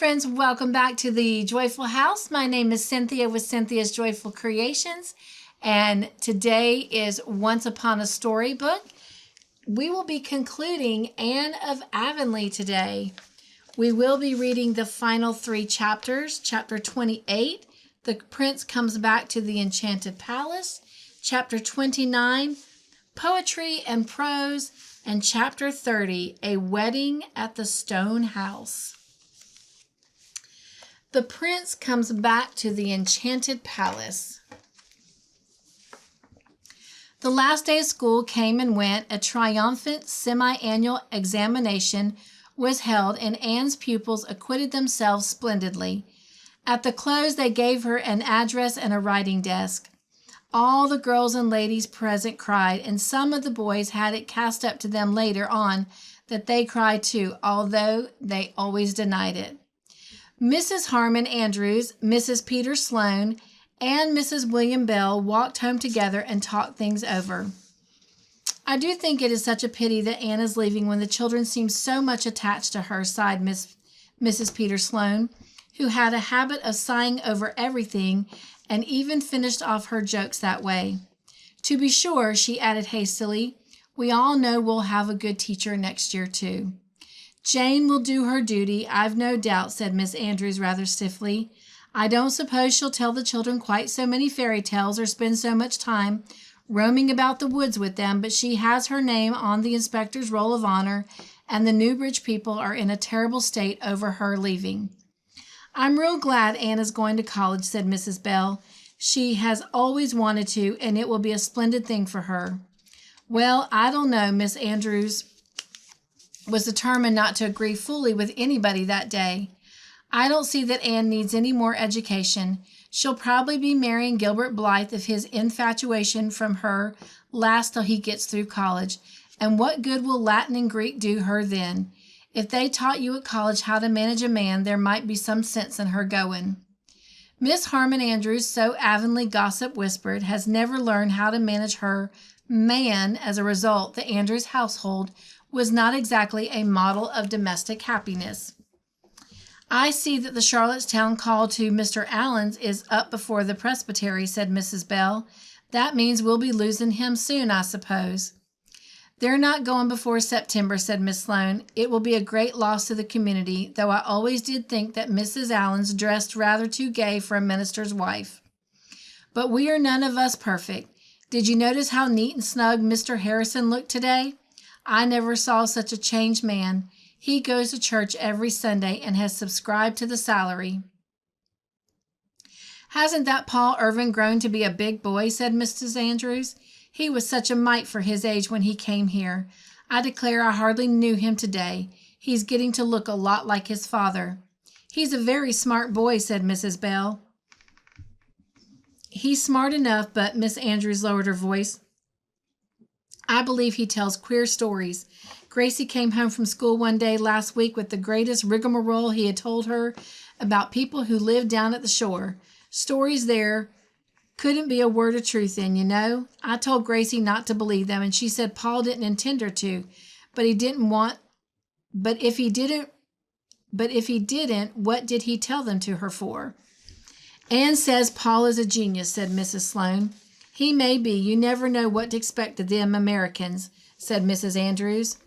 friends, welcome back to the Joyful House. My name is Cynthia with Cynthia's Joyful Creations, and today is Once Upon a Storybook. We will be concluding Anne of Avonlea today. We will be reading the final 3 chapters. Chapter 28, the prince comes back to the enchanted palace. Chapter 29, poetry and prose. And chapter 30, a wedding at the stone house. The prince comes back to the enchanted palace. The last day of school came and went. A triumphant semi-annual examination was held, and Anne's pupils acquitted themselves splendidly. At the close, they gave her an address and a writing desk. All the girls and ladies present cried, and some of the boys had it cast up to them later on that they cried too, although they always denied it. Mrs. Harmon Andrews, Mrs. Peter Sloane, and Mrs. William Bell walked home together and talked things over. I do think it is such a pity that Anne is leaving when the children seem so much attached to her, sighed Mrs. Peter Sloane, who had a habit of sighing over everything and even finished off her jokes that way. To be sure, she added hastily, we all know we'll have a good teacher next year too. Jane will do her duty, I've no doubt, said Miss Andrews rather stiffly. I don't suppose she'll tell the children quite so many fairy tales or spend so much time roaming about the woods with them, but she has her name on the inspector's roll of honor, and the Newbridge people are in a terrible state over her leaving. I'm real glad Anne is going to college, said Mrs. Bell. She has always wanted to, and it will be a splendid thing for her. Well, I don't know, Miss Andrews was determined not to agree fully with anybody that day. I don't see that Anne needs any more education. She'll probably be marrying Gilbert Blythe if his infatuation from her lasts till he gets through college. And what good will Latin and Greek do her then? If they taught you at college how to manage a man, there might be some sense in her going. Miss Harmon Andrews, so Avonlea gossip whispered, has never learned how to manage her man. As a result, the Andrews household was not exactly a model of domestic happiness. I see that the Charlottetown call to Mr. Allen's is up before the presbytery, said Mrs. Bell. That means we'll be losing him soon, I suppose. They're not going before September, said Miss Sloane. It will be a great loss to the community, though I always did think that Mrs. Allen's dressed rather too gay for a minister's wife. But we are none of us perfect. Did you notice how neat and snug Mr. Harrison looked today? I never saw such a changed man. He goes to church every Sunday and has subscribed to the salary. Hasn't that Paul Irvin grown to be a big boy, said Mrs. Andrews. He was such a mite for his age when he came here. I declare I hardly knew him today. He's getting to look a lot like his father. He's a very smart boy, said Mrs. Bell. He's smart enough, but Miss Andrews lowered her voice. I believe he tells queer stories. Gracie came home from school one day last week with the greatest rigmarole he had told her about people who lived down at the shore. Stories there couldn't be a word of truth in, you know. I told Gracie not to believe them, and she said Paul didn't intend her to, but if he didn't, what did he tell them to her for? Anne says Paul is a genius, said Mrs. Sloane. He may be. You never know what to expect of them Americans, said Mrs. Andrews.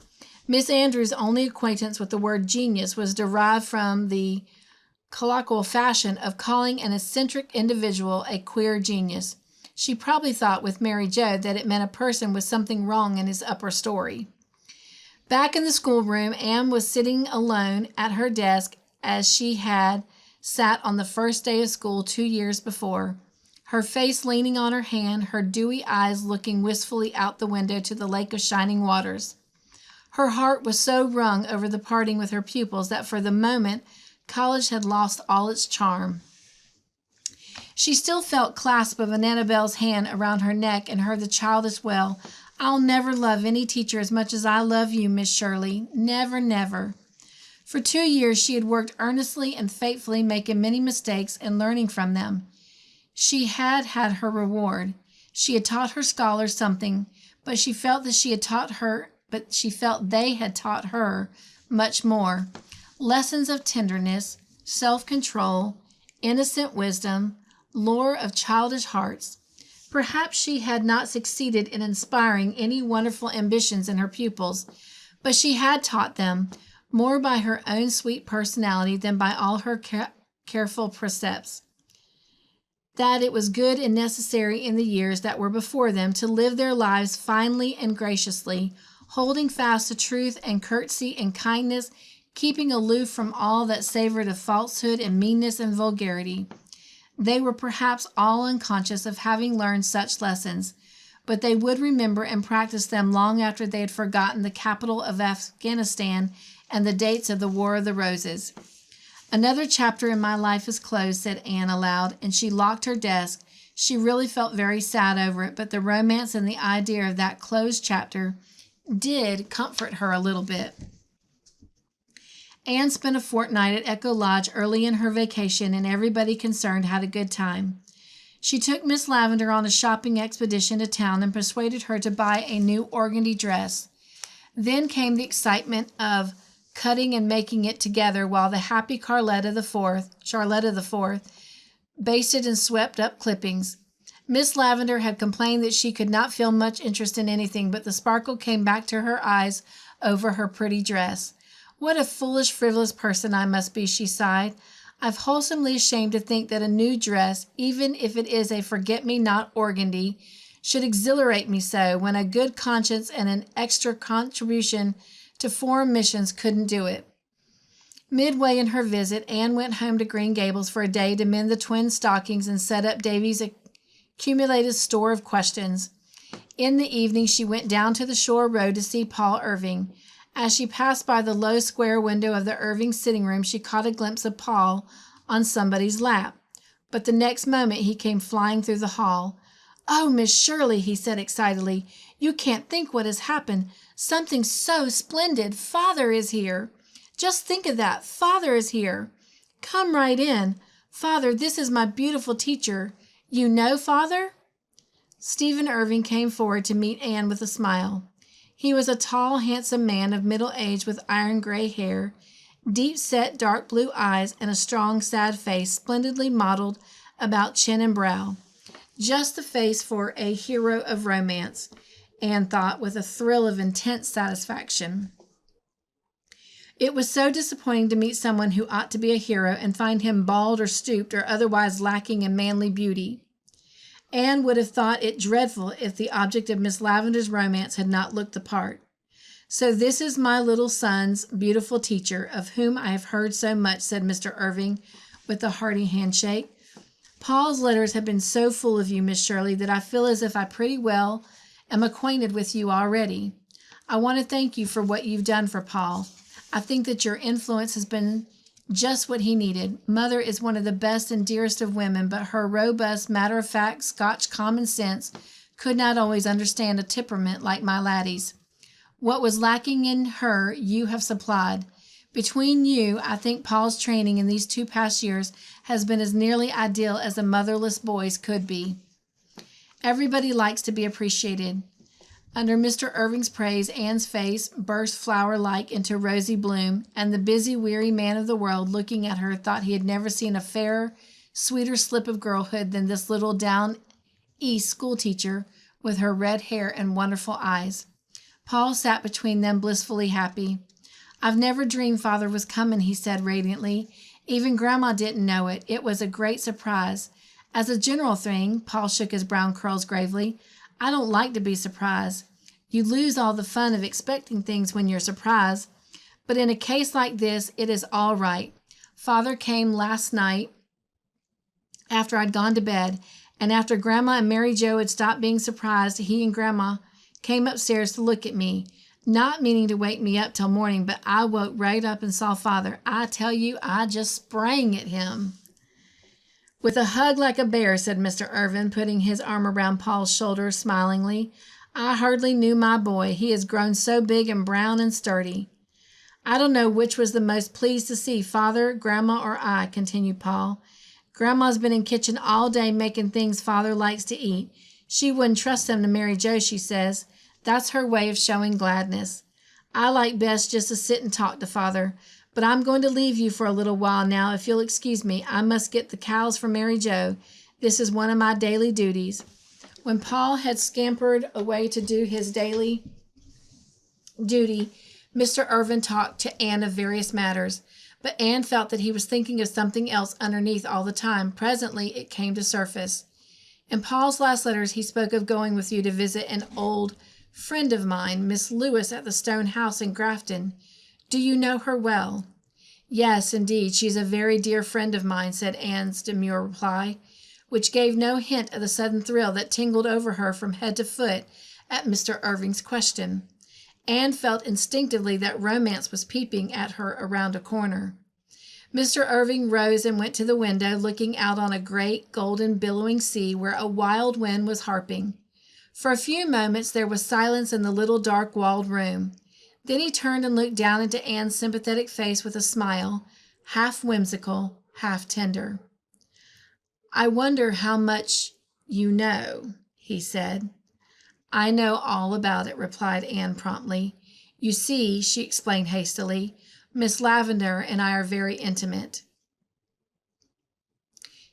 Miss Andrews' only acquaintance with the word genius was derived from the colloquial fashion of calling an eccentric individual a queer genius. She probably thought with Mary Jo that it meant a person with something wrong in his upper story. Back in the schoolroom, Anne was sitting alone at her desk as she had sat on the first day of school 2 years before, her face leaning on her hand, her dewy eyes looking wistfully out the window to the lake of shining waters. Her heart was so wrung over the parting with her pupils that for the moment college had lost all its charm. She still felt clasp of Annabelle's hand around her neck and heard the childish wail, I'll never love any teacher as much as I love you, Miss Shirley. Never, never. For 2 years she had worked earnestly and faithfully, making many mistakes and learning from them. She had had her reward. She had taught her scholars something, but she felt they had taught her much more. Lessons of tenderness, self-control, innocent wisdom, lure of childish hearts. Perhaps she had not succeeded in inspiring any wonderful ambitions in her pupils, but she had taught them, more by her own sweet personality than by all her careful precepts, that it was good and necessary in the years that were before them to live their lives finely and graciously, holding fast to truth and courtesy and kindness, keeping aloof from all that savored of falsehood and meanness and vulgarity. They were perhaps all unconscious of having learned such lessons, but they would remember and practice them long after they had forgotten the capital of Afghanistan and the dates of the War of the Roses. "Another chapter in my life is closed," said Anne aloud, and she locked her desk. She really felt very sad over it, but the romance and the idea of that closed chapter did comfort her a little bit. Anne spent a fortnight at Echo Lodge early in her vacation, and everybody concerned had a good time. She took Miss Lavendar on a shopping expedition to town and persuaded her to buy a new organdy dress. Then came the excitement of cutting and making it together while the happy Charlotta the Fourth, basted and swept up clippings. Miss Lavendar had complained that she could not feel much interest in anything, but the sparkle came back to her eyes over her pretty dress. "What a foolish, frivolous person I must be," she sighed. "I'm wholesomely ashamed to think that a new dress, even if it is a forget-me-not organdy, should exhilarate me so, when a good conscience and an extra contribution to foreign missions couldn't do it." Midway in her visit, Anne went home to Green Gables for a day to mend the twin stockings and set up Davy's accumulated store of questions. In the evening, she went down to the shore road to see Paul Irving. As she passed by the low square window of the Irving sitting room, she caught a glimpse of Paul on somebody's lap. But the next moment he came flying through the hall. "Oh, Miss Shirley," he said excitedly, "you can't think what has happened. Something so splendid. Father is here. Just think of that. Father is here. Come right in. Father, this is my beautiful teacher. You know Father?" Stephen Irving came forward to meet Anne with a smile. He was a tall, handsome man of middle age with iron gray hair, deep-set dark blue eyes, and a strong, sad face splendidly modeled about chin and brow. Just the face for a hero of romance, Anne thought, with a thrill of intense satisfaction. It was so disappointing to meet someone who ought to be a hero and find him bald or stooped or otherwise lacking in manly beauty. Anne would have thought it dreadful if the object of Miss Lavendar's romance had not looked the part. "So this is my little son's beautiful teacher, of whom I have heard so much," said Mr. Irving with a hearty handshake. "Paul's letters have been so full of you, Miss Shirley, that I feel as if I pretty well am acquainted with you already. I want to thank you for what you've done for Paul. I think that your influence has been just what he needed. Mother is one of the best and dearest of women, but her robust, matter-of-fact Scotch common sense could not always understand a temperament like my laddie's. What was lacking in her you have supplied. Between you, I think Paul's training in these 2 past years has been as nearly ideal as a motherless boy's could be." Everybody likes to be appreciated. Under Mr. Irving's praise, Anne's face burst flower-like into rosy bloom, and the busy, weary man of the world looking at her thought he had never seen a fairer, sweeter slip of girlhood than this little down-east schoolteacher with her red hair and wonderful eyes. Paul sat between them, blissfully happy. "I've never dreamed Father was coming," he said radiantly. "Even Grandma didn't know it. It was a great surprise. As a general thing," Paul shook his brown curls gravely, "I don't like to be surprised. You lose all the fun of expecting things when you're surprised. But in a case like this, it is all right. Father came last night after I'd gone to bed, and after Grandma and Mary Jo had stopped being surprised, he and Grandma came upstairs to look at me, not meaning to wake me up till morning, but I woke right up and saw Father. I tell you, I just sprang at him." "With a hug like a bear," said Mr. Irving, putting his arm around Paul's shoulder smilingly. "I hardly knew my boy. He has grown so big and brown and sturdy." "I don't know which was the most pleased to see, Father, Grandma, or I," continued Paul. "Grandma's been in kitchen all day making things Father likes to eat. She wouldn't trust them to Mary Jo, she says. That's her way of showing gladness. I like best just to sit and talk to Father, But I'm going to leave you for a little while now, if you'll excuse me. I must get the cows for Mary Jo. This is one of my daily duties." When Paul had scampered away to do his daily duty, Mr. Irvin talked to Anne of various matters, but Anne felt that he was thinking of something else underneath all the time. Presently it came to surface. "In Paul's last letters he spoke of going with you to visit an old friend of mine, Miss Lewis, at the stone house in Grafton. Do you know her well?" "Yes, indeed, she's a very dear friend of mine," said Anne's demure reply, which gave no hint of the sudden thrill that tingled over her from head to foot at Mr. Irving's question. Anne felt instinctively that romance was peeping at her around a corner. Mr. Irving rose and went to the window, looking out on a great, golden, billowing sea where a wild wind was harping. For a few moments there was silence in the little dark walled room. Then he turned and looked down into Anne's sympathetic face with a smile, half whimsical, half tender. "I wonder how much you know," he said. "I know all about it," replied Anne promptly. "You see," she explained hastily, "Miss Lavendar and I are very intimate.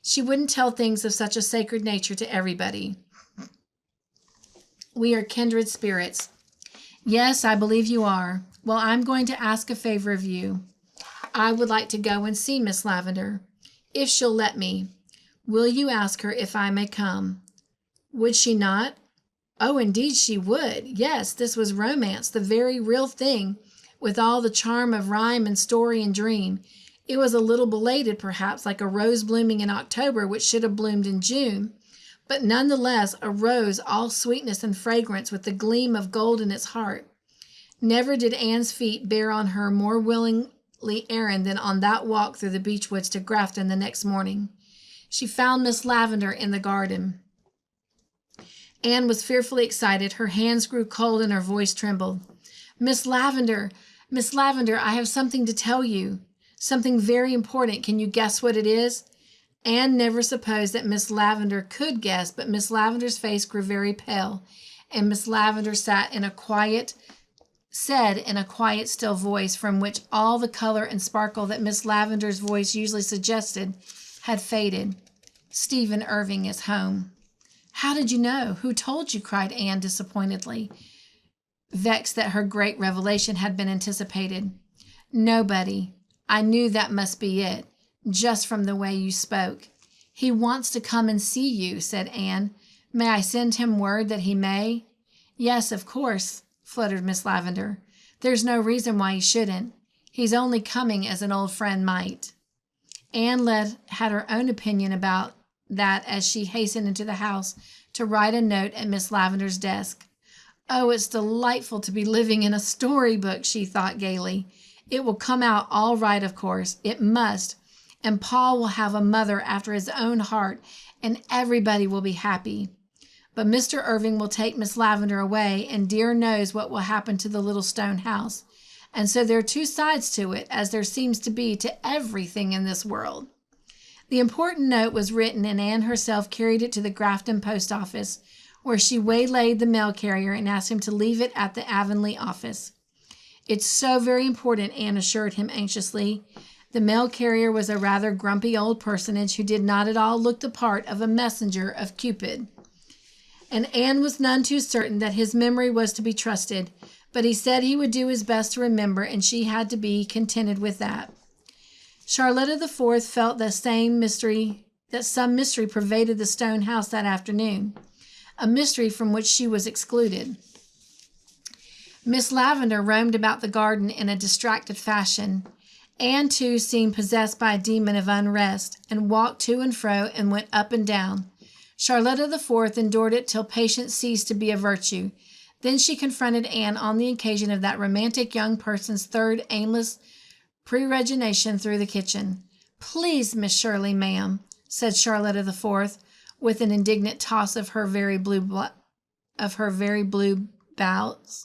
She wouldn't tell things of such a sacred nature to everybody. We are kindred spirits." "Yes, I believe you are. Well, I'm going to ask a favor of you. I would like to go and see Miss Lavendar, if she'll let me. Will you ask her if I may come?" "Would she not?" "Oh, indeed she would. Yes, this was romance, the very real thing, with all the charm of rhyme and story and dream. It was a little belated, perhaps, like a rose blooming in October, which should have bloomed in June, but none the less a rose all sweetness and fragrance, with the gleam of gold in its heart. Never did Anne's feet bear on her more willingly errand than on that walk through the beech woods to Grafton the next morning. She found Miss Lavendar in the garden. Anne was fearfully excited. Her hands grew cold and her voice trembled. Miss Lavendar, I have something to tell you. Something very important. Can you guess what it is?" Anne never supposed that Miss Lavendar could guess, but Miss Lavendar's face grew very pale, and Miss Lavendar said in a quiet, still voice, from which all the color and sparkle that Miss Lavendar's voice usually suggested had faded, "Stephen Irving is home." "How did you know? Who told you?" cried Anne disappointedly, vexed that her great revelation had been anticipated. "Nobody. I knew that must be it, just from the way you spoke." "He wants to come and see you," said Anne. "May I send him word that he may?" "Yes, of course," fluttered Miss Lavendar. "There's no reason why he shouldn't. He's only coming as an old friend might." Anne had her own opinion about that as she hastened into the house to write a note at Miss Lavendar's desk. "Oh, it's delightful to be living in a storybook," she thought gaily. "It will come out all right, of course. It must. And Paul will have a mother after his own heart, and everybody will be happy. But Mr. Irving will take Miss Lavendar away, and dear knows what will happen to the little stone house. And so there are two sides to it, as there seems to be to everything in this world." The important note was written, and Anne herself carried it to the Grafton post office, where she waylaid the mail carrier and asked him to leave it at the Avonlea office. "It's so very important," Anne assured him anxiously. The mail carrier was a rather grumpy old personage who did not at all look the part of a messenger of Cupid, and Anne was none too certain that his memory was to be trusted, but he said he would do his best to remember, and she had to be contented with that. Charlotta the Fourth felt that some mystery pervaded the stone house that afternoon, a mystery from which she was excluded. Miss Lavendar roamed about the garden in a distracted fashion. Anne, too, seemed possessed by a demon of unrest, and walked to and fro and went up and down. Charlotta the Fourth endured it till patience ceased to be a virtue. Then she confronted Anne on the occasion of that romantic young person's third aimless peregrination through the kitchen. "Please, Miss Shirley, ma'am," said Charlotta the Fourth, with an indignant toss of her very blue bows.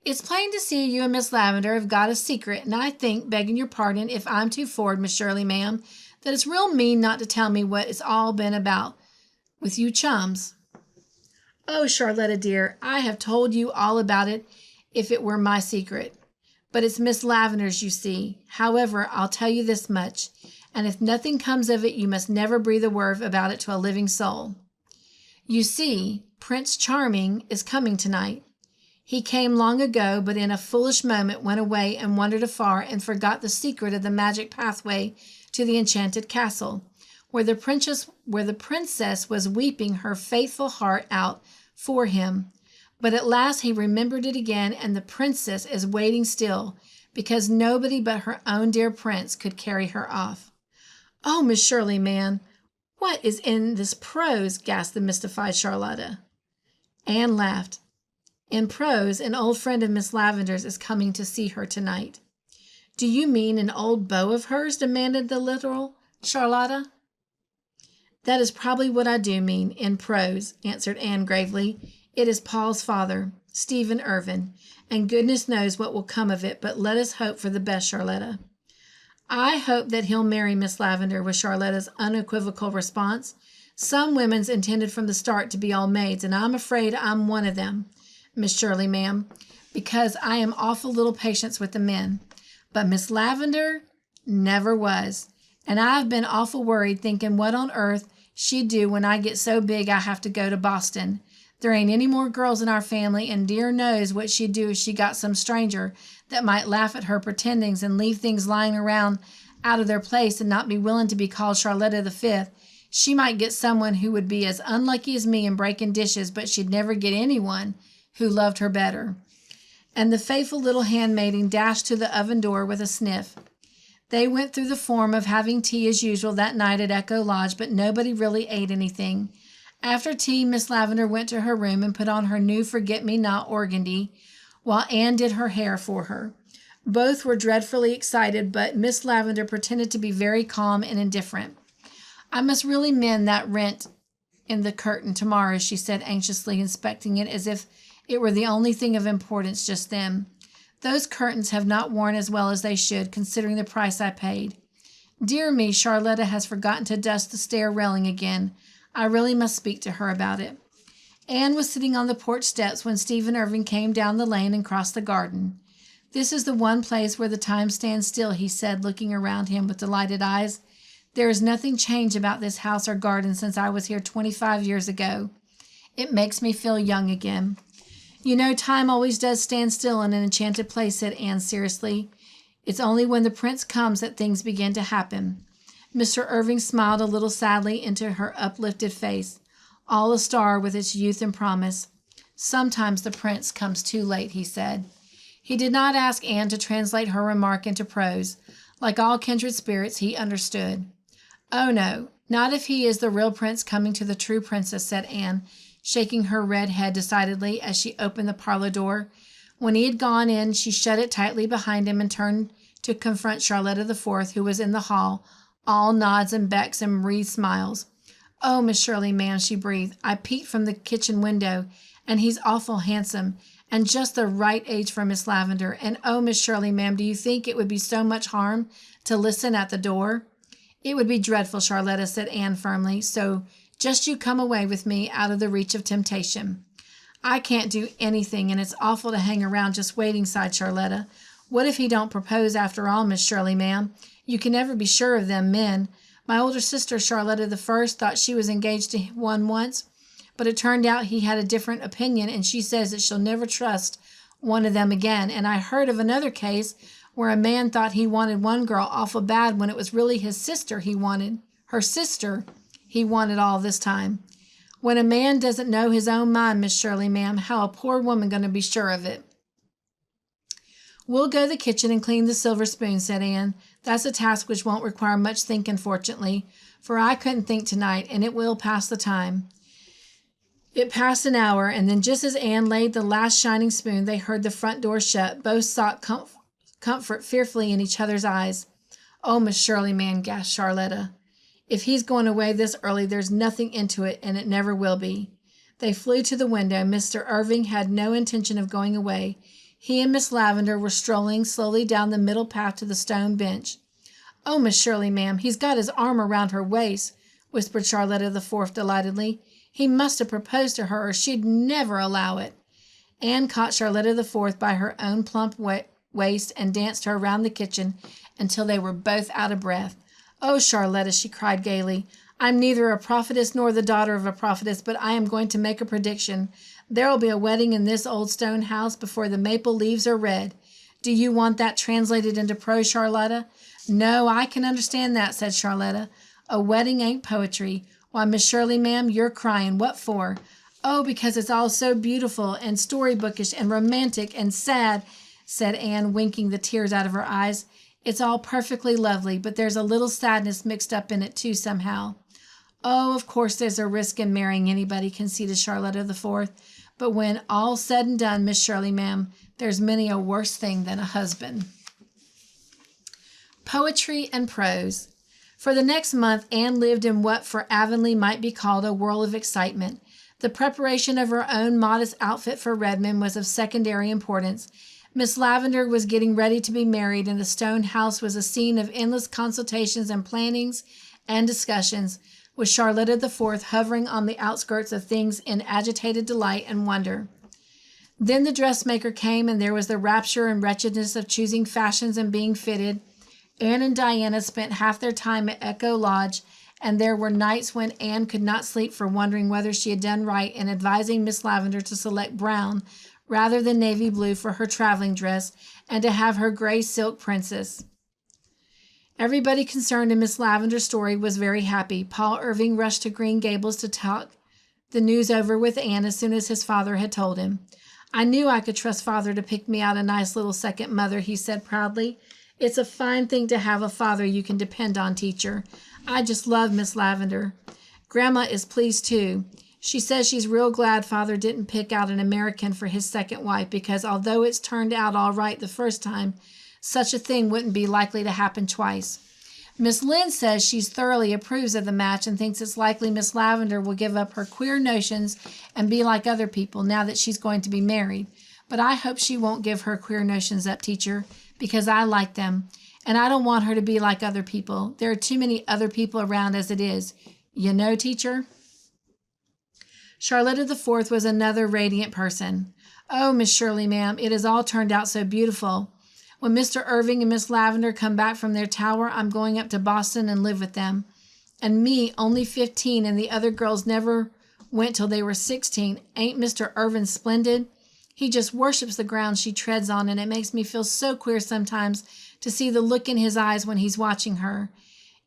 "It's plain to see you and Miss Lavendar have got a secret, and I think, begging your pardon if I'm too forward, Miss Shirley, ma'am, that it's real mean not to tell me what it's all been about with you chums." Oh, Charlotta dear, I have told you all about it if it were my secret. But it's Miss Lavendar's, you see. However, I'll tell you this much, and if nothing comes of it, you must never breathe a word about it to a living soul. You see, Prince Charming is coming tonight. He came long ago, but in a foolish moment went away and wandered afar and forgot the secret of the magic pathway to the enchanted castle, where the princess was weeping her faithful heart out for him. But at last he remembered it again, and the princess is waiting still, because nobody but her own dear prince could carry her off. Oh, Miss Shirley, ma'am, what is in this prose? Gasped the mystified Charlotta. Anne laughed. In prose, an old friend of Miss Lavendar's is coming to see her tonight. Do you mean an old beau of hers? Demanded the literal Charlotta. That is probably what I do mean, in prose, answered Anne gravely. It is Paul's father, Stephen Irvin, and goodness knows what will come of it, but let us hope for the best, Charlotta. I hope that he'll marry Miss Lavendar, was Charlotta's unequivocal response. Some women's intended from the start to be all maids, and I'm afraid I'm one of them, Miss Shirley, ma'am, because I am awful little patience with the men. But Miss Lavendar never was, and I've been awful worried thinking what on earth she'd do when I get so big I have to go to Boston. There ain't any more girls in our family, and dear knows what she'd do if she got some stranger that might laugh at her pretendings and leave things lying around out of their place and not be willing to be called Charlotta the Fifth. She might get someone who would be as unlucky as me in breaking dishes, but she'd never get anyone who loved her better. And the faithful little handmaiden dashed to the oven door with a sniff. They went through the form of having tea as usual that night at Echo Lodge, but nobody really ate anything. After tea, Miss Lavendar went to her room and put on her new forget-me-not organdy, while Anne did her hair for her. Both were dreadfully excited, but Miss Lavendar pretended to be very calm and indifferent. I must really mend that rent in the curtain tomorrow, she said anxiously, inspecting it as if it were the only thing of importance just then. Those curtains have not worn as well as they should, considering the price I paid. Dear me, Charlotta has forgotten to dust the stair railing again. I really must speak to her about it. Anne was sitting on the porch steps when Stephen Irving came down the lane and crossed the garden. This is the one place where the time stands still, he said, looking around him with delighted eyes. There is nothing changed about this house or garden since I was here 25 years ago. It makes me feel young again. You know, time always does stand still in an enchanted place, said Anne seriously. It's only when the prince comes that things begin to happen. Mr. Irving smiled a little sadly into her uplifted face, all a star with its youth and promise. Sometimes the prince comes too late, he said. He did not ask Anne to translate her remark into prose. Like all kindred spirits, he understood. Oh, no, not if he is the real prince coming to the true princess, said Anne, shaking her red head decidedly as she opened the parlor door. When he had gone in, she shut it tightly behind him and turned to confront Charlotta the Fourth, who was in the hall, all nods and becks and wreathed smiles. Oh, Miss Shirley, ma'am, she breathed. I peeked from the kitchen window, and he's awful handsome, and just the right age for Miss Lavendar. And oh, Miss Shirley, ma'am, do you think it would be so much harm to listen at the door? It would be dreadful, Charlotta, said Anne firmly. So just you come away with me out of the reach of temptation. I can't do anything, and it's awful to hang around just waiting, sighed Charlotta. What if he don't propose after all, Miss Shirley, ma'am? You can never be sure of them men. My older sister, Charlotta the First, thought she was engaged to one once, but it turned out he had a different opinion, and she says that she'll never trust one of them again. And I heard of another case where a man thought he wanted one girl awful bad when it was really his sister he wanted. Her sister he wanted all this time. When a man doesn't know his own mind, Miss Shirley, ma'am, how a poor woman going to be sure of it? We'll go to the kitchen and clean the silver spoon, said Anne. That's a task which won't require much thinking, fortunately, for I couldn't think tonight, and it will pass the time. It passed an hour, and then just as Anne laid the last shining spoon, they heard the front door shut. Both sought comfort fearfully in each other's eyes. Oh, Miss Shirley, man, gasped Charlotta. If he's going away this early, there's nothing into it, and it never will be. They flew to the window. Mr. Irving had no intention of going away. He and Miss Lavendar were strolling slowly down the middle path to the stone bench. Oh, Miss Shirley, ma'am, he's got his arm around her waist, whispered Charlotta the Fourth delightedly. He must have proposed to her or she'd never allow it. Anne caught Charlotta the Fourth by her own plump waist and danced her around the kitchen until they were both out of breath. "Oh, Charlotta," she cried gaily, "I'm neither a prophetess nor the daughter of a prophetess, but I am going to make a prediction. There'll be a wedding in this old stone house before the maple leaves are red. Do you want that translated into prose, Charlotta?" "No, I can understand that," said Charlotta. "A wedding ain't poetry. Why, Miss Shirley, ma'am, you're crying. What for?" "Oh, because it's all so beautiful and storybookish and romantic and sad," said Anne, winking the tears out of her eyes. "It's all perfectly lovely, but there's a little sadness mixed up in it, too, somehow." "Oh, of course there's a risk in marrying anybody," conceded Charlotta the Fourth. "But when all's said and done, Miss Shirley, ma'am, there's many a worse thing than a husband." Poetry and prose. For the next month, Anne lived in what for Avonlea might be called a whirl of excitement. The preparation of her own modest outfit for Redmond was of secondary importance. Miss Lavendar was getting ready to be married, and the stone house was a scene of endless consultations and plannings and discussions, with Charlotta the Fourth hovering on the outskirts of things in agitated delight and wonder. Then the dressmaker came, and there was the rapture and wretchedness of choosing fashions and being fitted. Anne and Diana spent half their time at Echo Lodge, and there were nights when Anne could not sleep for wondering whether she had done right in advising Miss Lavendar to select brown rather than navy blue for her traveling dress and to have her gray silk princess. Everybody concerned in Miss Lavendar's story was very happy. Paul Irving rushed to Green Gables to talk the news over with Anne as soon as his father had told him. "I knew I could trust Father to pick me out a nice little second mother," he said proudly. "It's a fine thing to have a father you can depend on, teacher. I just love Miss Lavendar. Grandma is pleased, too. She says she's real glad Father didn't pick out an American for his second wife because although it's turned out all right the first time, such a thing wouldn't be likely to happen twice. Miss Lynde says she thoroughly approves of the match and thinks it's likely Miss Lavendar will give up her queer notions and be like other people now that she's going to be married. But I hope she won't give her queer notions up, teacher, because I like them, and I don't want her to be like other people. There are too many other people around as it is. You know, teacher?" Charlotta the Fourth was another radiant person. "Oh, Miss Shirley, ma'am, it has all turned out so beautiful. When Mr. Irving and Miss Lavendar come back from their tower, I'm going up to Boston and live with them. And me, only 15, and the other girls never went till they were 16. Ain't Mr. Irving splendid? He just worships the ground she treads on, and it makes me feel so queer sometimes to see the look in his eyes when he's watching her.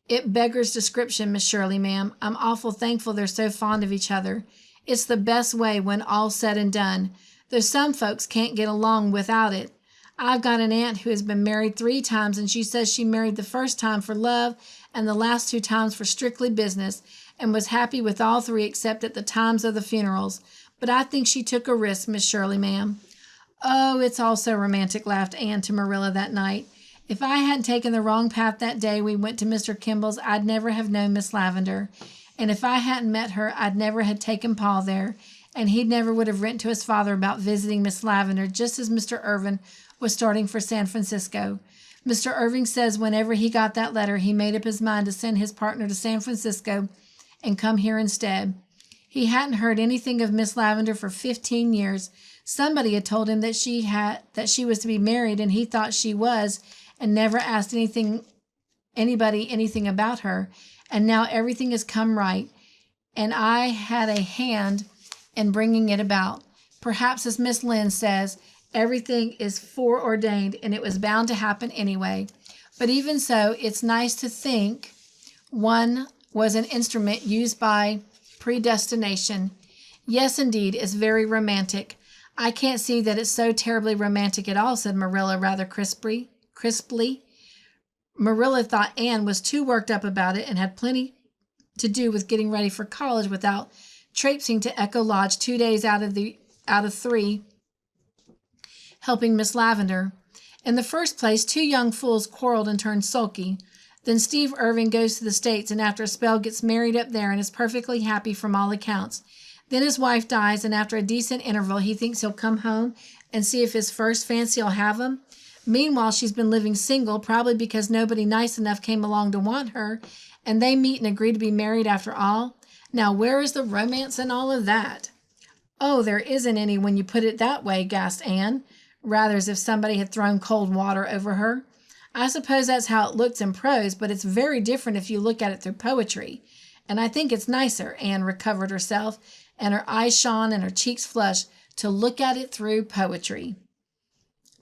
It beggars description, Miss Shirley, ma'am. I'm awful thankful they're so fond of each other. It's the best way when all's said and done, though some folks can't get along without it. I've got an aunt who has been married 3 times, and she says she married the first time for love and the last 2 times for strictly business, and was happy with all 3 except at the times of the funerals. But I think she took a risk, Miss Shirley, ma'am." "Oh, it's all so romantic," laughed Anne to Marilla that night. "If I hadn't taken the wrong path that day we went to Mr. Kimball's, I'd never have known Miss Lavendar. And if I hadn't met her, I'd never have taken Paul there, and he never would have written to his father about visiting Miss Lavendar just as Mr. Irving was starting for San Francisco. Mr. Irving says whenever he got that letter, he made up his mind to send his partner to San Francisco and come here instead. He hadn't heard anything of Miss Lavendar for 15 years. Somebody had told him that she was to be married, and he thought she was, and never asked anybody anything about her. And now everything has come right, and I had a hand in bringing it about. Perhaps, as Miss Lynde says, everything is foreordained, and it was bound to happen anyway. But even so, it's nice to think one was an instrument used by predestination. Yes, indeed, it's very romantic. I can't see that it's so terribly romantic at all," said Marilla rather crisply. Marilla thought Anne was too worked up about it and had plenty to do with getting ready for college without traipsing to Echo Lodge 2 days out of 3 helping Miss Lavendar. In the first place, 2 young fools quarreled and turned sulky. Then Steve Irving goes to the States and after a spell gets married up there and is perfectly happy from all accounts. Then his wife dies, and after a decent interval he thinks he'll come home and see if his first fancy will have him. Meanwhile, she's been living single, probably because nobody nice enough came along to want her, and they meet and agree to be married after all. Now, where is the romance in all of that?" "Oh, there isn't any when you put it that way," gasped Anne, rather as if somebody had thrown cold water over her. "I suppose that's how it looks in prose, but it's very different if you look at it through poetry. And I think it's nicer," Anne recovered herself, and her eyes shone and her cheeks flushed, "to look at it through poetry."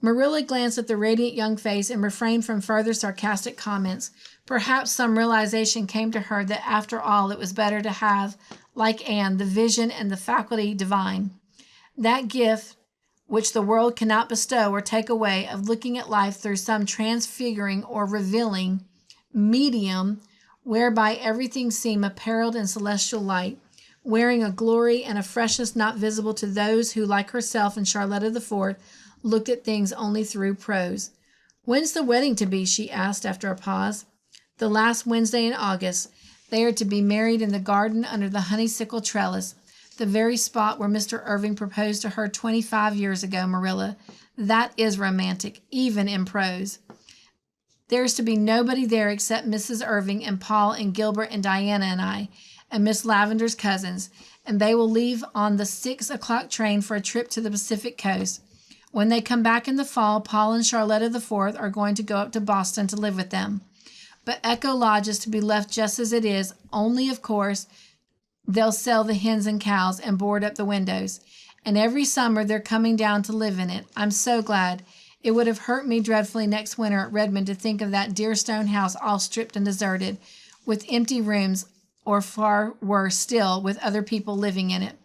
Marilla glanced at the radiant young face and refrained from further sarcastic comments. Perhaps some realization came to her that after all it was better to have, like Anne, the vision and the faculty divine. That gift which the world cannot bestow or take away, of looking at life through some transfiguring or revealing medium whereby everything seemed apparelled in celestial light, wearing a glory and a freshness not visible to those who, like herself and Charlotta the Fourth, looked at things only through prose. "When's the wedding to be?" she asked after a pause. "The last Wednesday in August. They are to be married in the garden under the honeysuckle trellis, the very spot where Mr. Irving proposed to her 25 years ago, Marilla. That is romantic, even in prose. There's to be nobody there except Mrs. Irving and Paul and Gilbert and Diana and I, and Miss Lavendar's cousins, and they will leave on the 6 o'clock train for a trip to the Pacific coast. When they come back in the fall, Paul and Charlotta the Fourth are going to go up to Boston to live with them. But Echo Lodge is to be left just as it is, only, of course, they'll sell the hens and cows and board up the windows. And every summer they're coming down to live in it. I'm so glad. It would have hurt me dreadfully next winter at Redmond to think of that dear stone house all stripped and deserted, with empty rooms, or far worse still, with other people living in it.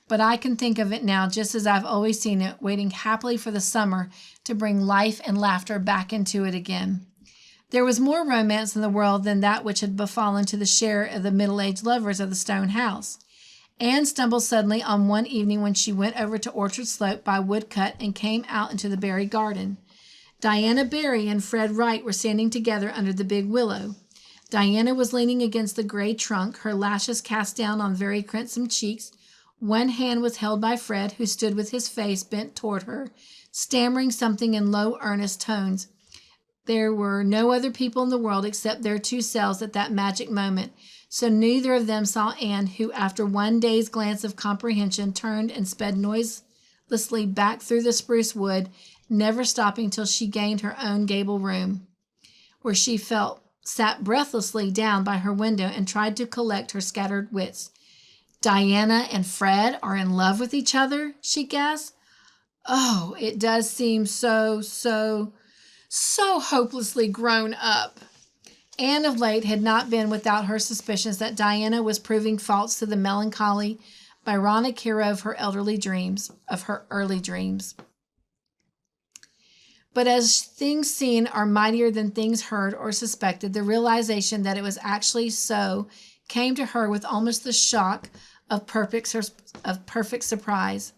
But I can think of it now just as I've always seen it, waiting happily for the summer to bring life and laughter back into it again." There was more romance in the world than that which had befallen to the share of the middle-aged lovers of the stone house. Anne stumbled suddenly on one evening when she went over to Orchard Slope by Woodcut and came out into the Barry garden. Diana Barry and Fred Wright were standing together under the big willow. Diana was leaning against the gray trunk, her lashes cast down on very crimson cheeks. One hand was held by Fred, who stood with his face bent toward her, stammering something in low, earnest tones. There were no other people in the world except their two selves at that magic moment, so neither of them saw Anne, who, after one dazed glance of comprehension, turned and sped noiselessly back through the spruce wood, never stopping till she gained her own gable room, where she sat breathlessly down by her window and tried to collect her scattered wits. "Diana and Fred are in love with each other?" she gasped. "Oh, it does seem so hopelessly grown up." Anne of late had not been without her suspicions that Diana was proving false to the melancholy, Byronic hero of her early dreams. But as things seen are mightier than things heard or suspected, the realization that it was actually so came to her with almost the shock of perfect surprise.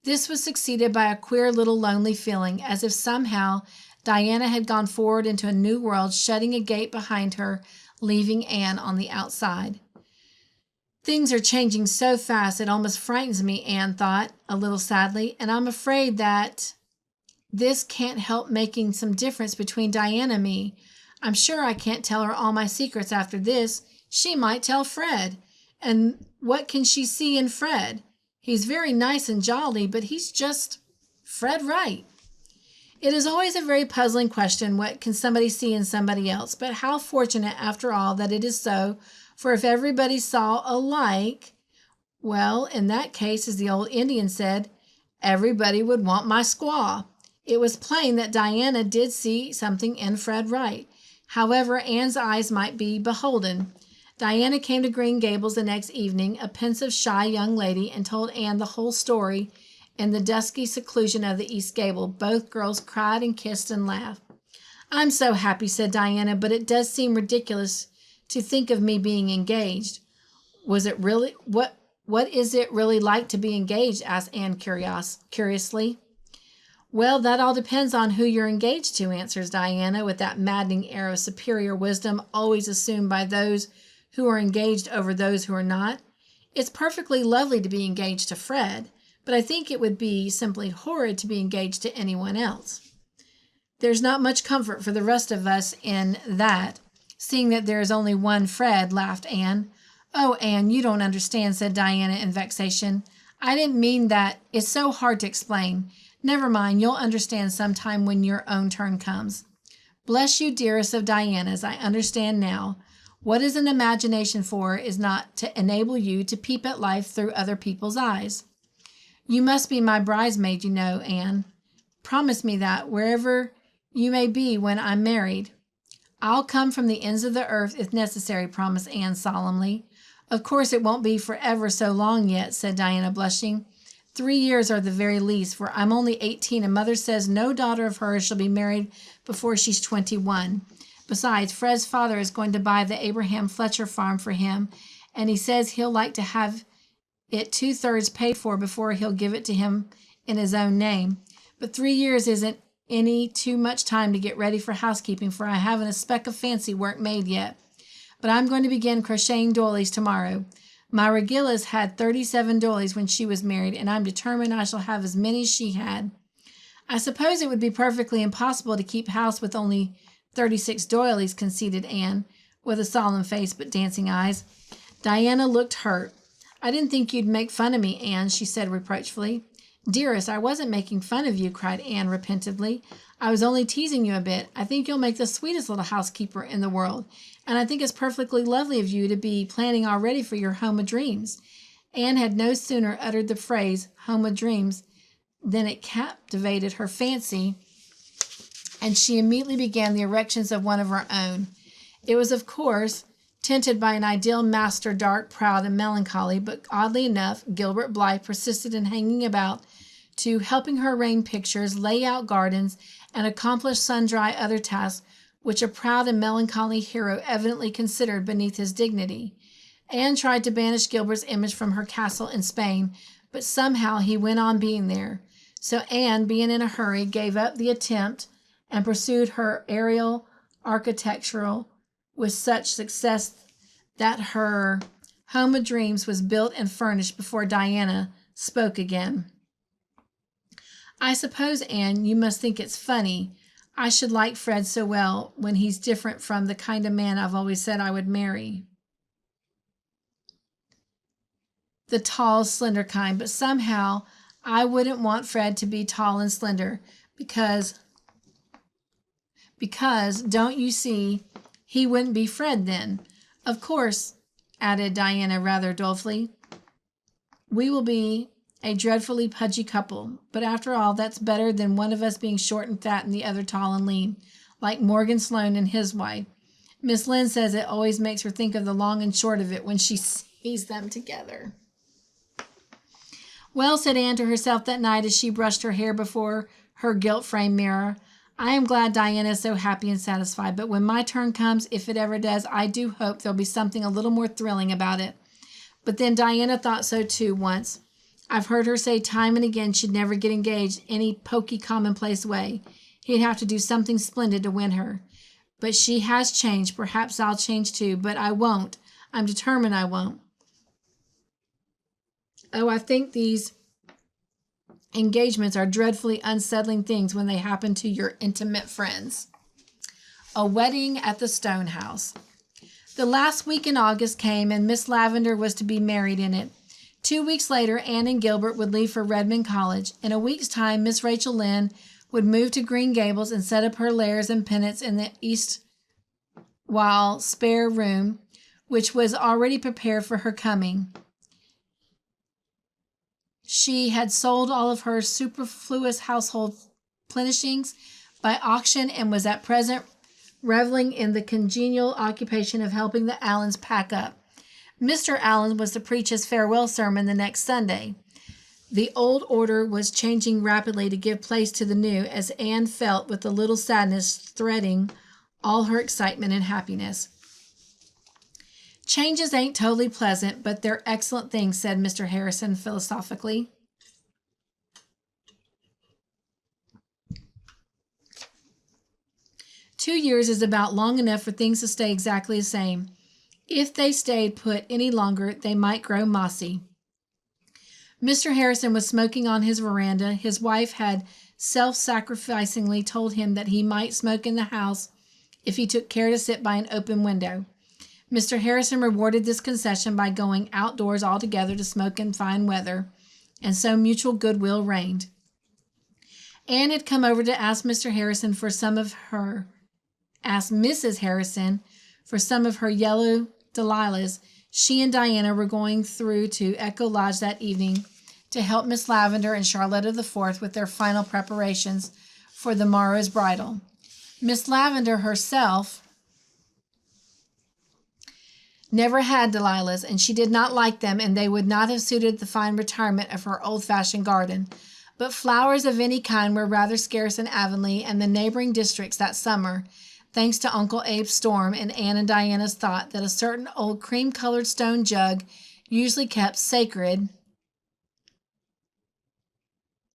This was succeeded by a queer little lonely feeling, as if somehow Diana had gone forward into a new world, shutting a gate behind her, leaving Anne on the outside. "Things are changing so fast it almost frightens me," Anne thought, a little sadly, "and I'm afraid that this can't help making some difference between Diana and me. I'm sure I can't tell her all my secrets after this. She might tell Fred. And what can she see in Fred? He's very nice and jolly, but he's just Fred Wright. It is always a very puzzling question, what can somebody see in somebody else? But how fortunate, after all, that it is so, for if everybody saw alike, well, in that case, as the old Indian said, everybody would want my squaw. It was plain that Diana did see something in Fred Wright. However, Anne's eyes might be beholden. Diana came to Green Gables the next evening, a pensive, shy young lady, and told Anne the whole story in the dusky seclusion of the east gable. Both girls cried and kissed and laughed. "I'm so happy," said Diana, "but it does seem ridiculous to think of me being engaged." "Was it really? What is it really like to be engaged?" asked Anne curiously. "Well, that all depends on who you're engaged to," answers Diana, with that maddening air of superior wisdom always assumed by those who are engaged over those who are not. "It's perfectly lovely to be engaged to Fred, but I think it would be simply horrid to be engaged to anyone else. There's not much comfort for the rest of us in that. seeing that there is only one Fred, laughed Anne. Oh, Anne, you don't understand, said Diana in vexation. I didn't mean that. It's so hard to explain. Never mind, you'll understand sometime when your own turn comes. Bless you, dearest of Dianas, I understand now. What is an imagination for is not to enable you to peep at life through other people's eyes. You must be my bridesmaid, you know, Anne. Promise me that, wherever you may be when I'm married. I'll come from the ends of the earth if necessary, promised Anne solemnly. Of course it won't be for ever so long yet, said Diana, blushing. 3 years are the very least, for I'm only 18 and Mother says no daughter of hers shall be married before she's 21. Besides, Fred's father is going to buy the Abraham Fletcher farm for him, and he says he'll like to have it 2/3 paid for before he'll give it to him in his own name. But 3 years isn't any too much time to get ready for housekeeping, for I haven't a speck of fancy work made yet. But I'm going to begin crocheting doilies tomorrow. Myra Gillis had 37 doilies when she was married, and I'm determined I shall have as many as she had. I suppose it would be perfectly impossible to keep house with only 36 doilies, conceded Anne, with a solemn face but dancing eyes. Diana looked hurt. I didn't think you'd make fun of me, Anne, she said reproachfully. Dearest, I wasn't making fun of you, cried Anne repentively. I was only teasing you a bit. I think you'll make the sweetest little housekeeper in the world, and I think it's perfectly lovely of you to be planning already for your home of dreams. Anne had no sooner uttered the phrase, home of dreams, than it captivated her fancy, and she immediately began the erections of one of her own. It was, of course, tinted by an ideal master, dark, proud, and melancholy, but oddly enough, Gilbert Blythe persisted in hanging about to helping her arrange pictures, lay out gardens, and accomplish sundry other tasks which a proud and melancholy hero evidently considered beneath his dignity. Anne tried to banish Gilbert's image from her castle in Spain, but somehow he went on being there. So Anne, being in a hurry, gave up the attempt and pursued her aerial architectural with such success that her home of dreams was built and furnished before Diana spoke again. I suppose, Anne, you must think it's funny. I should like Fred so well when he's different from the kind of man I've always said I would marry. The tall, slender kind, but somehow I wouldn't want Fred to be tall and slender because, don't you see, he wouldn't be Fred then. Of course, added Diana rather dolefully, we will be a dreadfully pudgy couple, but after all, that's better than one of us being short and fat and the other tall and lean, like Morgan Sloane and his wife. Miss Lynde says it always makes her think of the long and short of it when she sees them together. Well, said Anne to herself that night as she brushed her hair before her gilt-framed mirror, I am glad Diana is so happy and satisfied, but when my turn comes, if it ever does, I do hope there'll be something a little more thrilling about it. But then Diana thought so too once. I've heard her say time and again she'd never get engaged any pokey, commonplace way. He'd have to do something splendid to win her. But she has changed. Perhaps I'll change too, but I won't. I'm determined I won't. Oh, I think these engagements are dreadfully unsettling things when they happen to your intimate friends. A wedding at the Stone House. The last week in August came, and Miss Lavendar was to be married in it. 2 weeks later, Anne and Gilbert would leave for Redmond College. In a week's time, Miss Rachel Lynde would move to Green Gables and set up her lares and pennants in the east wall spare room, which was already prepared for her coming. She had sold all of her superfluous household plenishings by auction and was at present reveling in the congenial occupation of helping the Allens pack up. Mr. Allen was to preach his farewell sermon the next Sunday. The old order was changing rapidly to give place to the new, as Anne felt with a little sadness threading all her excitement and happiness. Changes ain't totally pleasant, but they're excellent things, said Mr. Harrison philosophically. "2 years is about long enough for things to stay exactly the same. If they stayed put any longer, they might grow mossy." Mr. Harrison was smoking on his veranda. His wife had self-sacrificingly told him that he might smoke in the house if he took care to sit by an open window. Mr. Harrison rewarded this concession by going outdoors altogether to smoke in fine weather, and so mutual goodwill reigned. Anne had come over to ask Mrs. Harrison for some of her yellow Delilahs. She and Diana were going through to Echo Lodge that evening to help Miss Lavender and Charlotta the Fourth with their final preparations for the morrow's bridal. Miss Lavender herself never had Delilahs, and she did not like them, and they would not have suited the fine retirement of her old-fashioned garden. But flowers of any kind were rather scarce in Avonlea and the neighboring districts that summer, thanks to Uncle Abe's storm and Anne and Diana's thought that a certain old cream-colored stone jug, usually kept sacred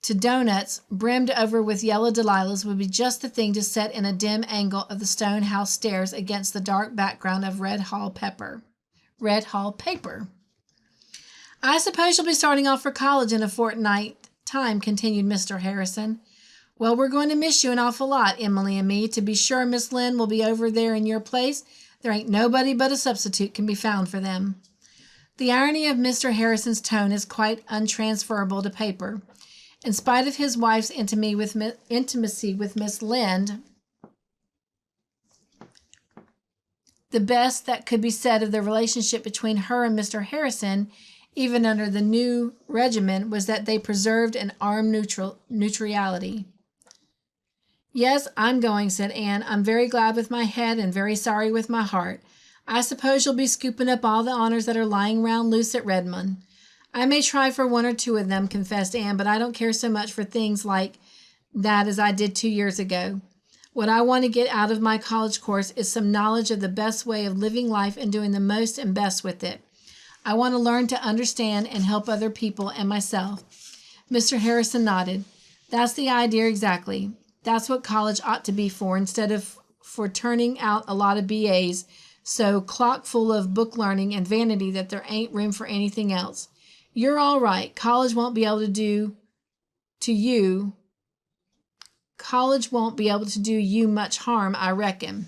to doughnuts, brimmed over with yellow Delilahs, would be just the thing to set in a dim angle of the stone house stairs against the dark background of red hall paper. I suppose you'll be starting off for college in a fortnight time, continued Mr. Harrison. Well, we're going to miss you an awful lot, Emily and me. To be sure, Miss Lynn will be over there in your place. There ain't nobody but a substitute can be found for them. The irony of Mr. Harrison's tone is quite untransferable to paper. In spite of his wife's intimacy with Miss Lynn, the best that could be said of the relationship between her and Mr. Harrison, even under the new regimen, was that they preserved an armed neutrality. Yes, I'm going, said Anne. I'm very glad with my head and very sorry with my heart. I suppose you'll be scooping up all the honors that are lying round loose at Redmond. I may try for one or two of them, confessed Anne, but I don't care so much for things like that as I did 2 years ago. What I want to get out of my college course is some knowledge of the best way of living life and doing the most and best with it. I want to learn to understand and help other people and myself. Mr. Harrison nodded. That's the idea exactly. That's what college ought to be for, instead of for turning out a lot of BAs so clock full of book learning and vanity that there ain't room for anything else. You're all right. College won't be able to do you much harm, I reckon.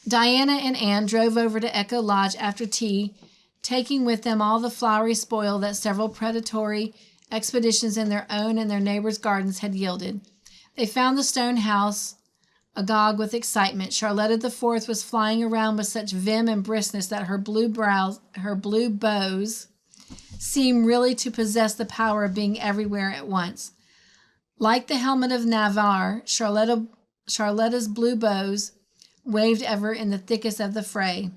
Diana and Anne drove over to Echo Lodge after tea, taking with them all the flowery spoil that several predatory expeditions in their own and their neighbors' gardens had yielded. They found the stone house agog with excitement. Charlotta the Fourth was flying around with such vim and briskness that her blue bows seemed really to possess the power of being everywhere at once. Like the helmet of Navarre, Charlotta's blue bows waved ever in the thickest of the fray.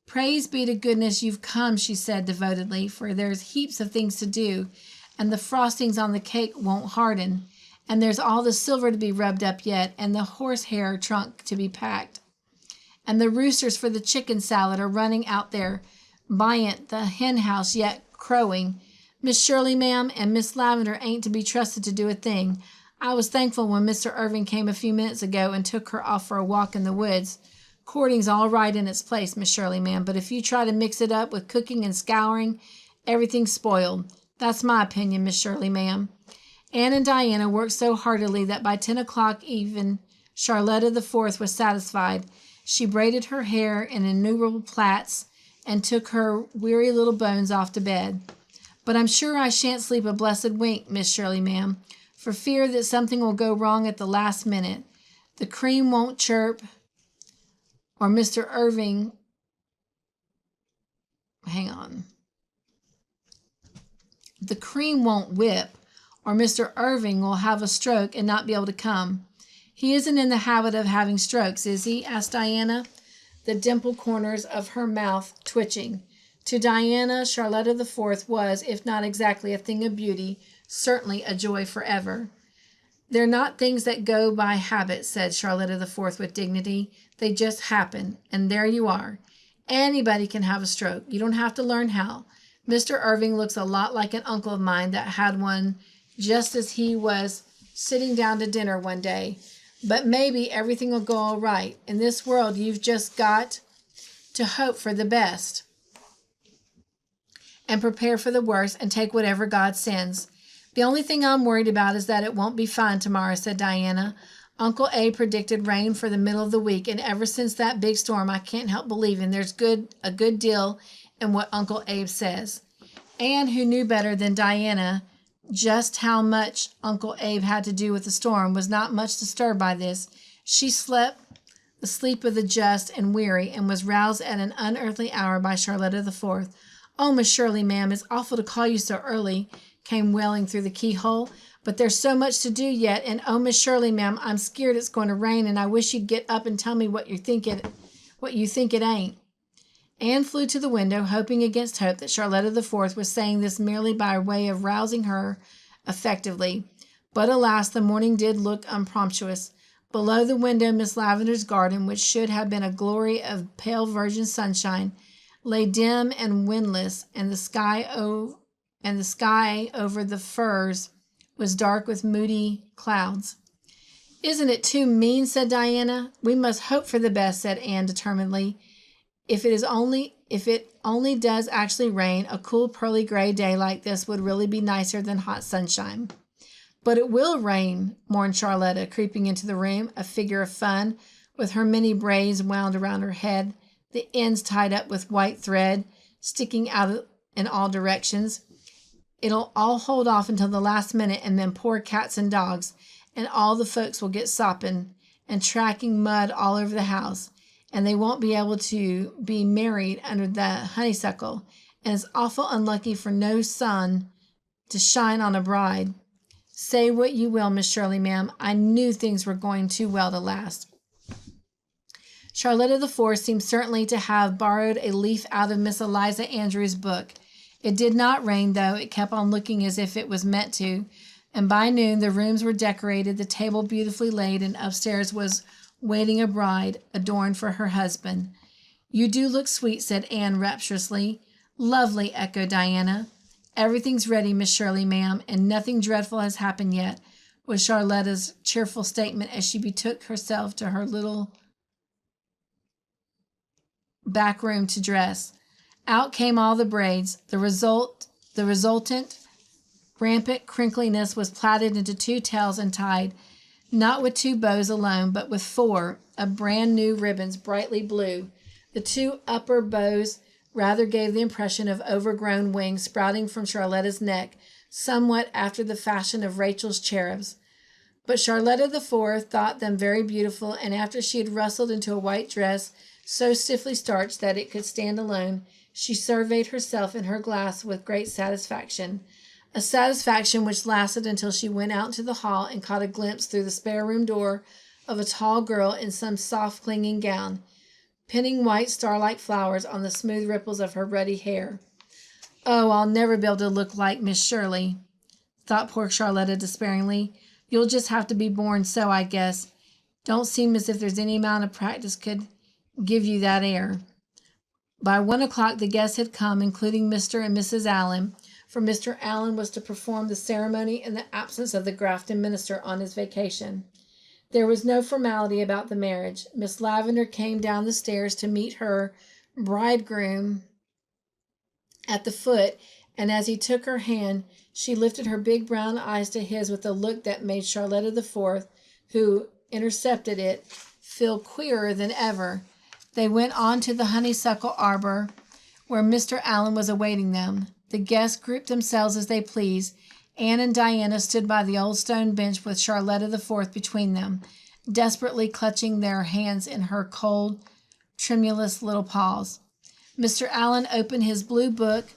Praise be to goodness you've come, she said devotedly, for there's heaps of things to do, and the frostings on the cake won't harden, and there's all the silver to be rubbed up yet, and the horsehair trunk to be packed, and the roosters for the chicken salad are running out there, buyant the hen house yet crowing. Miss Shirley, ma'am, and Miss Lavender ain't to be trusted to do a thing. I was thankful when Mr. Irving came a few minutes ago and took her off for a walk in the woods. Courting's all right in its place, Miss Shirley, ma'am, but if you try to mix it up with cooking and scouring, everything's spoiled. That's my opinion, Miss Shirley, ma'am. Anne and Diana worked so heartily that by 10 o'clock even Charlotta the Fourth was satisfied. She braided her hair in innumerable plaits and took her weary little bones off to bed. But I'm sure I shan't sleep a blessed wink, Miss Shirley, ma'am, for fear that something will go wrong at the last minute. The cream won't chirp, or Mr. Irving... The cream won't whip, or Mr. Irving will have a stroke and not be able to come. He isn't in the habit of having strokes, is he? Asked Diana, the dimple corners of her mouth twitching. To Diana, Charlotta the Fourth was, if not exactly a thing of beauty, certainly a joy forever. They're not things that go by habit, said Charlotta the Fourth with dignity. They just happen, and there you are. Anybody can have a stroke. You don't have to learn how. Mr. Irving looks a lot like an uncle of mine that had one just as he was sitting down to dinner one day. But maybe everything will go all right. In this world, you've just got to hope for the best and prepare for the worst and take whatever God sends. The only thing I'm worried about is that it won't be fine tomorrow, said Diana. Uncle Abe predicted rain for the middle of the week, and ever since that big storm, I can't help believing there's a good deal in what Uncle Abe says. Anne, who knew better than Diana just how much Uncle Abe had to do with the storm, was not much disturbed by this. She slept the sleep of the just and weary, and was roused at an unearthly hour by Charlotta the Fourth. "Oh, Miss Shirley, ma'am, it's awful to call you so early," came wailing through the keyhole. "But there's so much to do yet, and oh, Miss Shirley, ma'am, I'm scared it's going to rain, and I wish you'd get up and tell me what you think it ain't." Anne flew to the window, hoping against hope that Charlotta the Fourth was saying this merely by way of rousing her effectively. But alas, the morning did look unpromptuous. Below the window, Miss Lavendar's garden, which should have been a glory of pale virgin sunshine, lay dim and windless, and the sky over the firs was dark with moody clouds. "Isn't it too mean?" said Diana. "We must hope for the best," said Anne determinedly. If it only does actually rain, a cool pearly gray day like this would really be nicer than hot sunshine." "But it will rain," mourned Charlotta, creeping into the room, a figure of fun, with her many braids wound around her head, the ends tied up with white thread, sticking out in all directions. "It'll all hold off until the last minute, and then poor cats and dogs, and all the folks will get sopping and tracking mud all over the house, and they won't be able to be married under the honeysuckle, and it's awful unlucky for no sun to shine on a bride. Say what you will, Miss Shirley, ma'am, I knew things were going too well to last." Charlotta the Fourth seemed certainly to have borrowed a leaf out of Miss Eliza Andrews' book. It did not rain, though. It kept on looking as if it was meant to, and by noon the rooms were decorated, the table beautifully laid, and upstairs was waiting a bride adorned for her husband. "You do look sweet," said Anne rapturously. "Lovely," echoed Diana. "Everything's ready, Miss Shirley, ma'am, and nothing dreadful has happened yet," was Charlotta's cheerful statement as she betook herself to her little back room to dress. Out came all the braids. The resultant rampant crinkliness was plaited into two tails and tied, not with two bows alone, but with four, of brand new ribbons, brightly blue. The two upper bows rather gave the impression of overgrown wings sprouting from Charlotta's neck, somewhat after the fashion of Rachel's cherubs. But Charlotta the Fourth thought them very beautiful, and after she had rustled into a white dress so stiffly starched that it could stand alone, she surveyed herself in her glass with great satisfaction, a satisfaction which lasted until she went out into the hall and caught a glimpse through the spare room door of a tall girl in some soft clinging gown, pinning white star-like flowers on the smooth ripples of her ruddy hair. "Oh, I'll never be able to look like Miss Shirley," thought poor Charlotta despairingly. "You'll just have to be born so, I guess. Don't seem as if there's any amount of practice could give you that air." By 1 o'clock the guests had come, including Mr. and Mrs. Allen, for Mr. Allen was to perform the ceremony in the absence of the Grafton minister on his vacation. There was no formality about the marriage. Miss Lavendar came down the stairs to meet her bridegroom at the foot, and as he took her hand, she lifted her big brown eyes to his with a look that made Charlotta the Fourth, who intercepted it, feel queerer than ever. They went on to the honeysuckle arbor, where Mr. Allen was awaiting them. The guests grouped themselves as they pleased. Anne and Diana stood by the old stone bench with Charlotta the Fourth between them, desperately clutching their hands in her cold, tremulous little paws. Mr. Allen opened his blue book,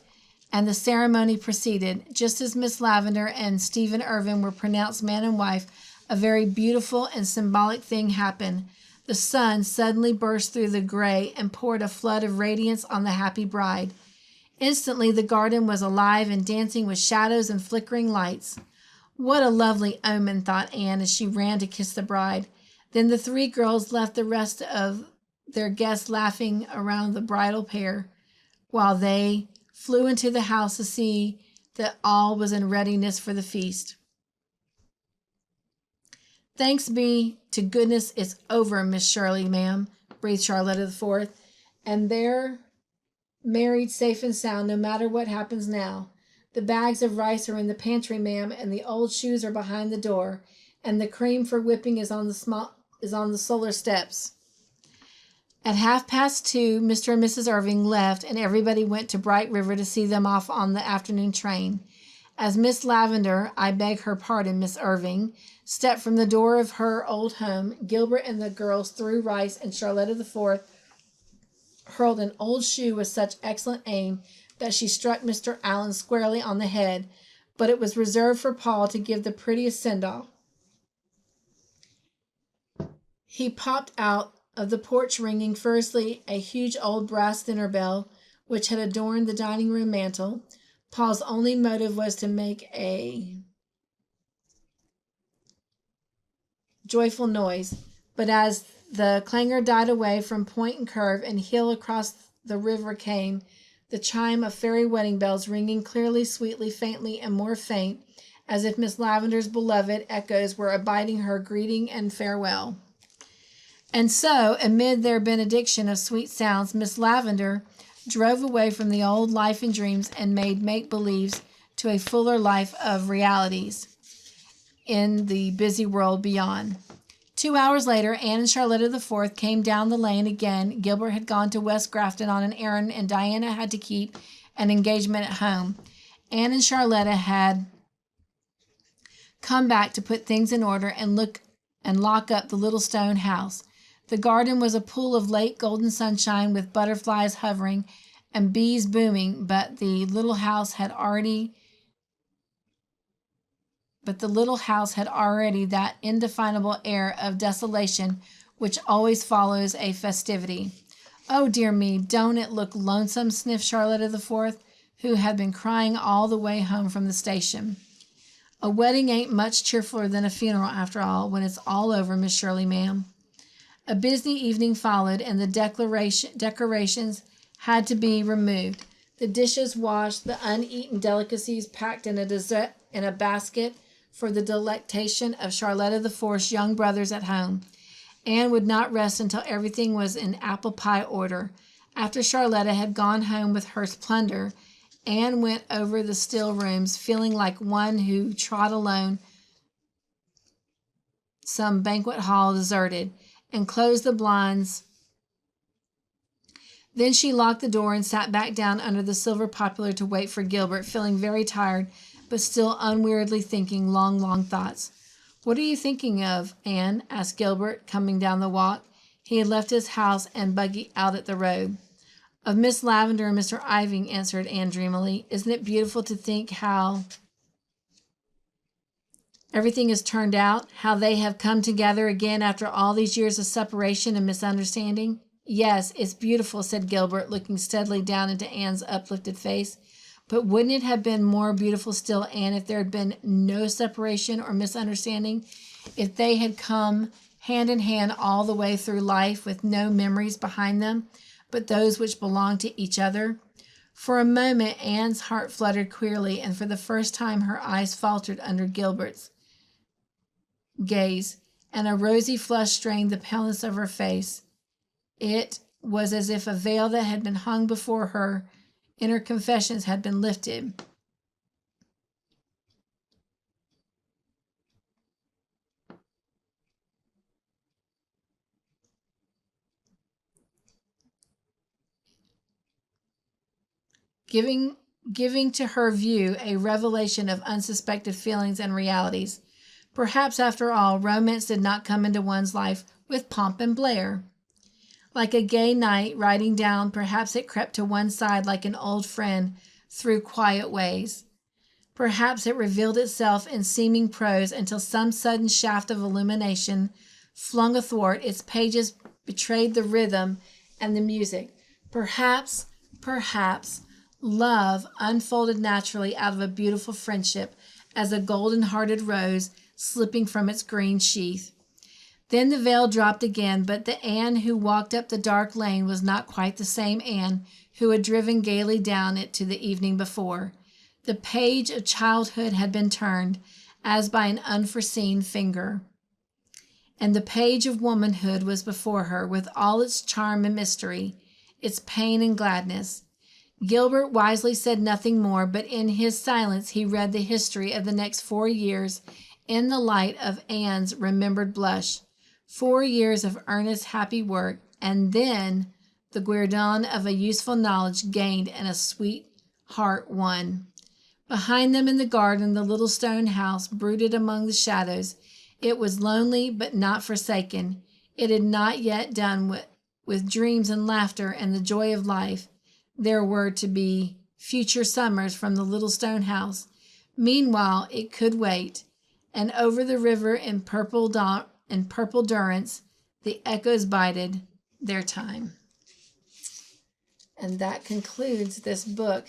and the ceremony proceeded. Just as Miss Lavendar and Stephen Irving were pronounced man and wife, a very beautiful and symbolic thing happened. The sun suddenly burst through the gray and poured a flood of radiance on the happy bride. Instantly the garden was alive and dancing with shadows and flickering lights. "What a lovely omen," thought Anne as she ran to kiss the bride. Then the three girls left the rest of their guests laughing around the bridal pair, while they flew into the house to see that all was in readiness for the feast. "Thanks be to goodness it's over, Miss Shirley, ma'am," breathed Charlotta the Fourth, "and they're married safe and sound, no matter what happens now. The bags of rice are in the pantry, ma'am, and the old shoes are behind the door, and the cream for whipping is on the solar steps. At 2:30, Mr. and Mrs. Irving left, and everybody went to Bright River to see them off on the afternoon train. As Miss Lavender, I beg her pardon, Miss Irving, stepped from the door of her old home, Gilbert and the girls threw rice, and Charlotta the Fourth hurled an old shoe with such excellent aim that she struck Mr. Allen squarely on the head, but it was reserved for Paul to give the prettiest send-off. He popped out of the porch ringing firstly a huge old brass dinner bell which had adorned the dining room mantel. Paul's only motive was to make a joyful noise, but as the clangor died away from point and curve and hill across the river came the chime of fairy wedding bells, ringing clearly, sweetly, faintly, and more faint, as if Miss Lavender's beloved echoes were bidding her greeting and farewell. And so, amid their benediction of sweet sounds, Miss Lavender drove away from the old life and dreams and made make-believes to a fuller life of realities in the busy world beyond. 2 hours later, Anne and Charlotta the Fourth came down the lane again. Gilbert had gone to West Grafton on an errand, and Diana had to keep an engagement at home. Anne and Charlotta had come back to put things in order and lock up the little stone house. The garden was a pool of late golden sunshine with butterflies hovering and bees booming, but the little house had already that indefinable air of desolation which always follows a festivity. "Oh, dear me, don't it look lonesome?" sniffed Charlotta the Fourth, who had been crying all the way home from the station. "A wedding ain't much cheerfuller than a funeral, after all, when it's all over, Miss Shirley, ma'am." A busy evening followed, and the decorations had to be removed, the dishes washed, the uneaten delicacies packed in a basket for the delectation of Charlotta the Fourth's young brothers at home. Anne would not rest until everything was in apple pie order. After Charlotta had gone home with her plunder, Anne went over the still rooms, feeling like one who trod alone some banquet hall deserted, and closed the blinds. Then she locked the door and sat back down under the silver popular to wait for Gilbert, feeling very tired, but still unweariedly thinking long, long thoughts. "What are you thinking of, Anne?" asked Gilbert, coming down the walk. He had left his house and buggy out at the road. "Of Miss Lavender and Mr. Irving," answered Anne dreamily. "Isn't it beautiful to think how everything has turned out, how they have come together again after all these years of separation and misunderstanding?" "Yes, it's beautiful," said Gilbert, looking steadily down into Anne's uplifted face. "But wouldn't it have been more beautiful still, Anne, if there had been no separation or misunderstanding, if they had come hand in hand all the way through life with no memories behind them but those which belonged to each other?" For a moment Anne's heart fluttered queerly, and for the first time her eyes faltered under Gilbert's gaze, and a rosy flush stained the paleness of her face. It was as if a veil that had been hung before her inner confessions had been lifted. Giving to her view a revelation of unsuspected feelings and realities. Perhaps, after all, romance did not come into one's life with pomp and blare. Like a gay knight riding down, perhaps it crept to one side like an old friend through quiet ways. Perhaps it revealed itself in seeming prose until some sudden shaft of illumination flung athwart its pages betrayed the rhythm and the music. Perhaps, love unfolded naturally out of a beautiful friendship as a golden-hearted rose slipping from its green sheath. Then the veil dropped again, but the Anne who walked up the dark lane was not quite the same Anne who had driven gaily down it the evening before. The page of childhood had been turned, as by an unforeseen finger, and the page of womanhood was before her, with all its charm and mystery, its pain and gladness. Gilbert wisely said nothing more, but in his silence he read the history of the next 4 years in the light of Anne's remembered blush. 4 years of earnest, happy work, and then the guerdon of a useful knowledge gained and a sweet heart won. Behind them in the garden, the little stone house brooded among the shadows. It was lonely, but not forsaken. It had not yet done with dreams and laughter and the joy of life. There were to be future summers from the little stone house. Meanwhile, it could wait. And over the river in purple durance, the echoes bided their time. And that concludes this book.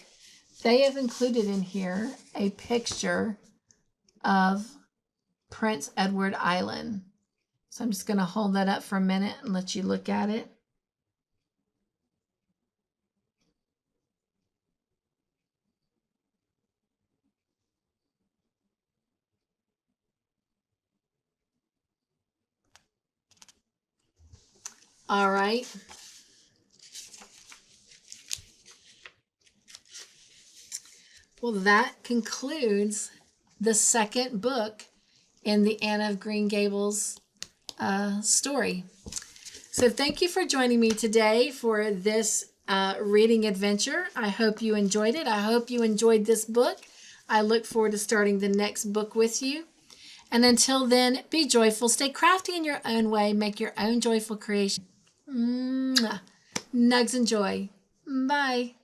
They have included in here a picture of Prince Edward Island. So I'm just going to hold that up for a minute and let you look at it. All right. Well, that concludes the second book in the Anne of Green Gables story. So thank you for joining me today for this reading adventure. I hope you enjoyed it. I hope you enjoyed this book. I look forward to starting the next book with you. And until then, be joyful, stay crafty in your own way, make your own joyful creation. Nugs and joy. Bye.